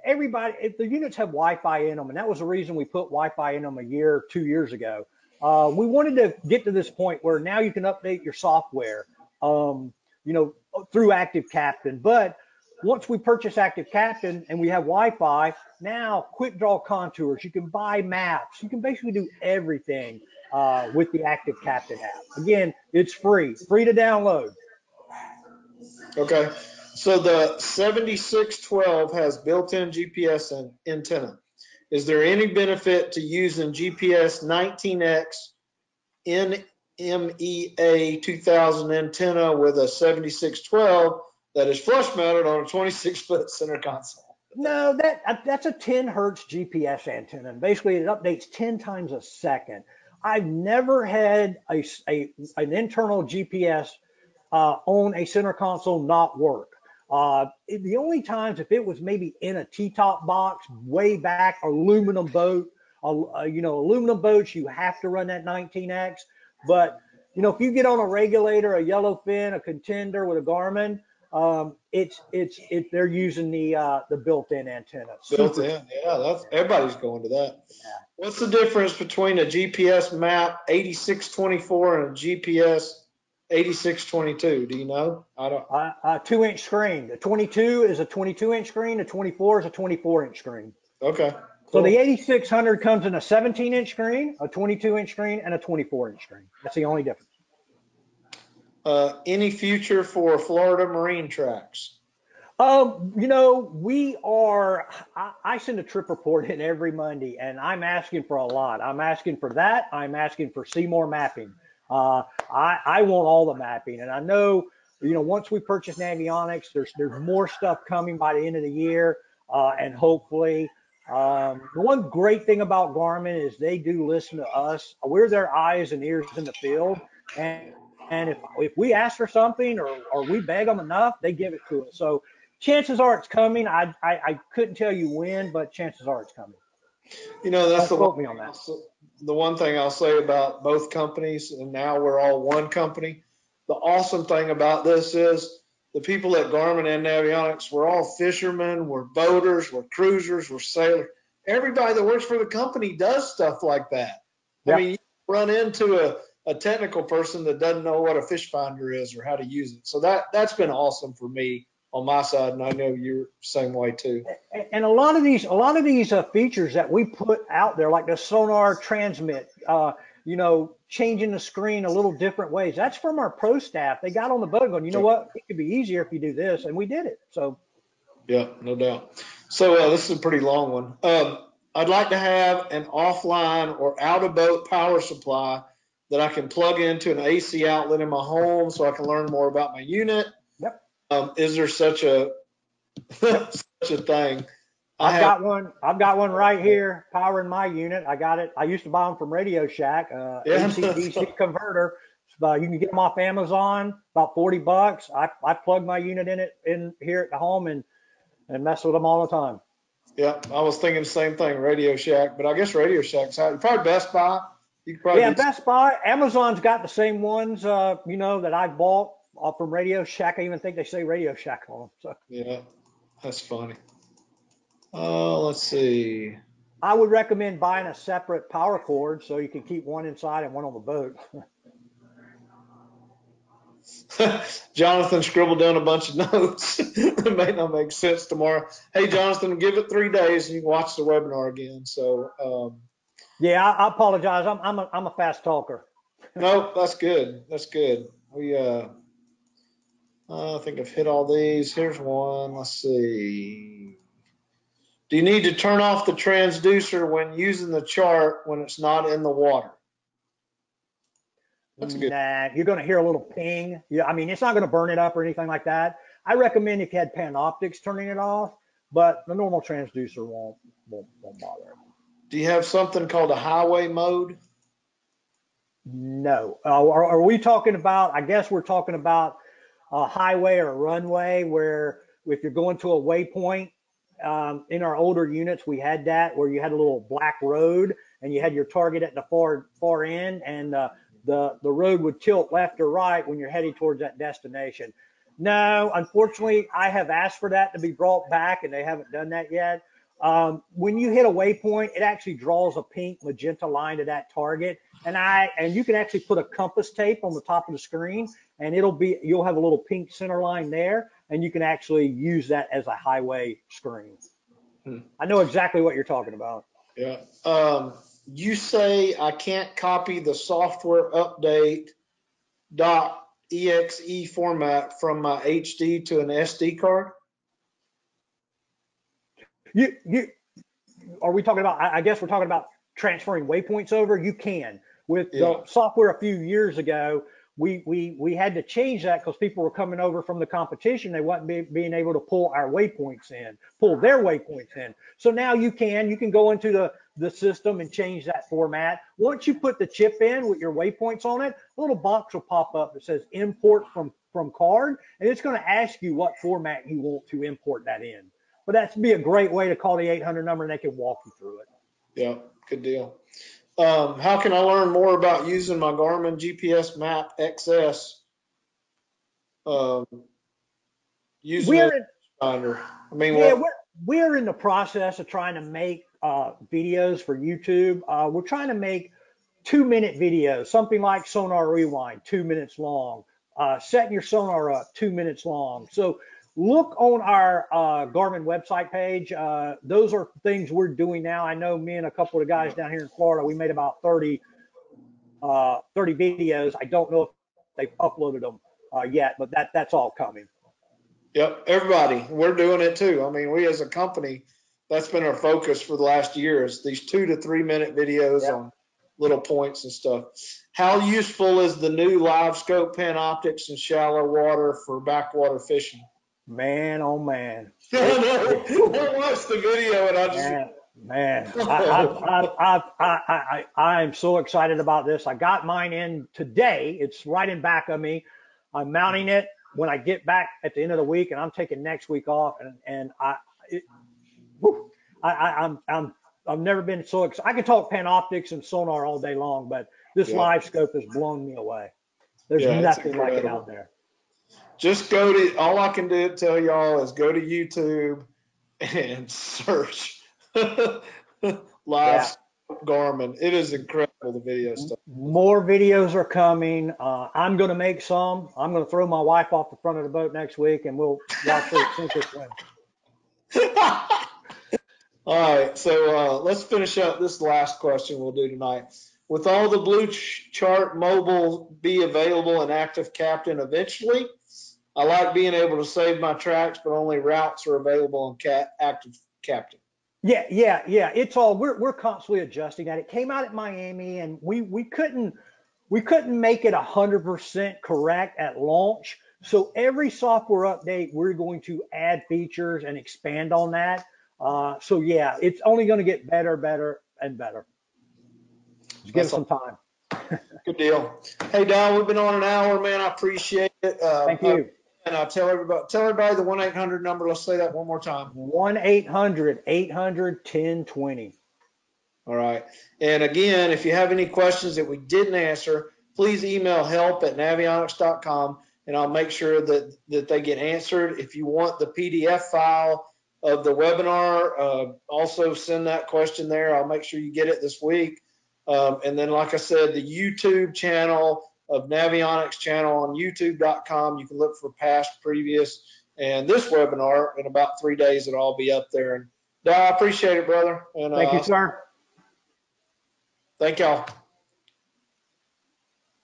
[SPEAKER 2] everybody, if the units have Wi-Fi in them, and that was the reason we put Wi-Fi in them 2 years ago. We wanted to get to this point where now you can update your software, through ActiveCaptain. But once we purchase ActiveCaptain and we have Wi-Fi, now quick draw contours, you can buy maps, you can basically do everything with the ActiveCaptain app. Again, it's free to download.
[SPEAKER 1] Okay. So the 7612 has built-in GPS antenna. Is there any benefit to using GPS 19X NMEA 2000 antenna with a 7612 that is flush mounted on a 26-foot center console?
[SPEAKER 2] No, that's a 10 hertz GPS antenna. And basically, it updates 10 times a second. I've never had an internal GPS on a center console not work. The only times if it was maybe in a T-top box way back, aluminum boat, aluminum boats, you have to run that 19X. But, if you get on a regulator, a yellowfin, a contender with a Garmin, they're using the built-in antenna.
[SPEAKER 1] Built-in, yeah, everybody's going to that. Yeah. What's the difference between a GPS map 8624 and a GPS 8622? Do you know? I don't.
[SPEAKER 2] 2-inch screen. The 22 is a 22-inch screen. The 24 is a 24-inch screen.
[SPEAKER 1] Okay. Cool.
[SPEAKER 2] So the 8600 comes in a 17-inch screen, a 22-inch screen, and a 24-inch screen. That's the only difference.
[SPEAKER 1] Any future for Florida marine tracks?
[SPEAKER 2] I send a trip report in every Monday, and I'm asking for a lot. I'm asking for that. I'm asking for Seymour mapping. I want all the mapping, and I know, once we purchase Navionics, there's more stuff coming by the end of the year, and hopefully, the one great thing about Garmin is they do listen to us. We're their eyes and ears in the field, and if we ask for something or we beg them enough, they give it to us. So chances are it's coming. I couldn't tell you when, but chances are it's coming.
[SPEAKER 1] That's
[SPEAKER 2] Don't quote me on that.
[SPEAKER 1] The one thing I'll say about both companies, and now we're all one company. The awesome thing about this is the people at Garmin and Navionics, we're all fishermen, we're boaters, we're cruisers, we're sailors. Everybody that works for the company does stuff like that. Yep. I mean, you run into a technical person that doesn't know what a fish finder is or how to use it. So that's been awesome for me on my side, and I know you're the same way too.
[SPEAKER 2] And a lot of these features that we put out there, like the sonar transmit, changing the screen a little different ways, that's from our pro staff. They got on the boat going, you know what, it could be easier if you do this, and we did it. So
[SPEAKER 1] yeah, no doubt. So this is a pretty long one. I'd like to have an offline or out of boat power supply that I can plug into an AC outlet in my home so I can learn more about my unit.
[SPEAKER 2] Yep.
[SPEAKER 1] Is there such a thing?
[SPEAKER 2] I've got one right here powering my unit. I got it. I used to buy them from Radio Shack, AC/DC converter. You can get them off Amazon, about $40. I plug my unit in here at the home and mess with them all the time.
[SPEAKER 1] Yeah, I was thinking the same thing, Radio Shack, but I guess Radio Shack's out. Probably Best Buy. You could probably
[SPEAKER 2] Yeah, Best Buy. Amazon's got the same ones, that I bought from Radio Shack. I even think they say Radio Shack on them. So
[SPEAKER 1] yeah, that's funny. Let's see.
[SPEAKER 2] I would recommend buying a separate power cord so you can keep one inside and one on the boat.
[SPEAKER 1] Jonathan scribbled down a bunch of notes. It may not make sense tomorrow. Hey, Jonathan, give it 3 days and you can watch the webinar again. So,
[SPEAKER 2] yeah, I apologize. I'm a fast talker.
[SPEAKER 1] no, that's good. That's good. I think I've hit all these. Here's one. Let's see. Do you need to turn off the transducer when using the chart when it's not in the water? That's good.
[SPEAKER 2] Nah, you're going to hear a little ping. Yeah, I mean, it's not going to burn it up or anything like that. I recommend if you had Panoptics turning it off, but the normal transducer won't bother.
[SPEAKER 1] Do you have something called a highway mode?
[SPEAKER 2] No. Are we talking about, I guess we're talking about a highway or a runway where if you're going to a waypoint, in our older units, we had that where you had a little black road and you had your target at the far end, and the road would tilt left or right when you're heading towards that destination. No, unfortunately, I have asked for that to be brought back and they haven't done that yet. When you hit a waypoint, it actually draws a pink magenta line to that target. And you can actually put a compass tape on the top of the screen and you'll have a little pink center line there and you can actually use that as a highway screen. I know exactly what you're talking about.
[SPEAKER 1] Yeah. You say I can't copy the software update .exe format from my HD to an SD card?
[SPEAKER 2] Are we talking about, I guess we're talking about transferring waypoints over? You can. With
[SPEAKER 1] Yeah.
[SPEAKER 2] the software a few years ago, we had to change that because people were coming over from the competition. They wasn't being able to pull their waypoints in. So now you can go into the system and change that format. Once you put the chip in with your waypoints on it, a little box will pop up that says import from card, and it's going to ask you what format you want to import that in. But that'd be a great way to call the 800 number and they can walk you through it.
[SPEAKER 1] Yeah, good deal. How can I learn more about using my Garmin GPS Map XS? Using it as a finder. I mean,
[SPEAKER 2] yeah, we're in the process of trying to make videos for YouTube. We're trying to make 2-minute videos, something like Sonar Rewind, 2 minutes long. Setting your sonar up, 2 minutes long. So look on our Garmin website page. Those are things we're doing now. I know me and a couple of guys down here in Florida, we made about 30 videos. I don't know if they've uploaded them yet, but that's all coming.
[SPEAKER 1] Yep, everybody, we're doing it too. I mean, we as a company, that's been our focus for the last year is these 2 to 3 minute videos on little points and stuff. How useful is the new live scope Panoptics in shallow water for backwater fishing?
[SPEAKER 2] Man, oh man.
[SPEAKER 1] I watched the video and I just
[SPEAKER 2] I am so excited about this. I got mine in today. It's right in back of me. I'm mounting it when I get back at the end of the week, and I'm taking next week off. I've never been so excited. I can talk Panoptics and sonar all day long, but this live scope has blown me away. There's nothing like it out there.
[SPEAKER 1] Just all I can tell y'all is go to YouTube and search live Garmin. It is incredible, the video stuff.
[SPEAKER 2] More videos are coming. I'm going to make some. I'm going to throw my wife off the front of the boat next week, and we'll watch her sink or swim.
[SPEAKER 1] All right, so let's finish up this last question we'll do tonight. With all the Blue Chart mobile be available in ActiveCaptain eventually, I like being able to save my tracks, but only routes are available on ActiveCaptain.
[SPEAKER 2] Yeah. It's all we're constantly adjusting that. It came out at Miami, and we couldn't make it 100% correct at launch. So every software update, we're going to add features and expand on that. So yeah, it's only going to get better and better. Just give us some time.
[SPEAKER 1] Good deal. Hey, Don, we've been on an hour, man. I appreciate it.
[SPEAKER 2] Thank you.
[SPEAKER 1] And I'll tell everybody the 1-800 number. Let's say that one more time.
[SPEAKER 2] 1-800-800-1020.
[SPEAKER 1] All right. And again, if you have any questions that we didn't answer, please email help@navionics.com, and I'll make sure that they get answered. If you want the PDF file of the webinar, also send that question there. I'll make sure you get it this week. And then, like I said, the YouTube channel of Navionics channel on youtube.com, you can look for past, previous, and this webinar. In about 3 days, it'll all be up there. And I appreciate it, brother. And
[SPEAKER 2] Thank you, sir.
[SPEAKER 1] thank y'all.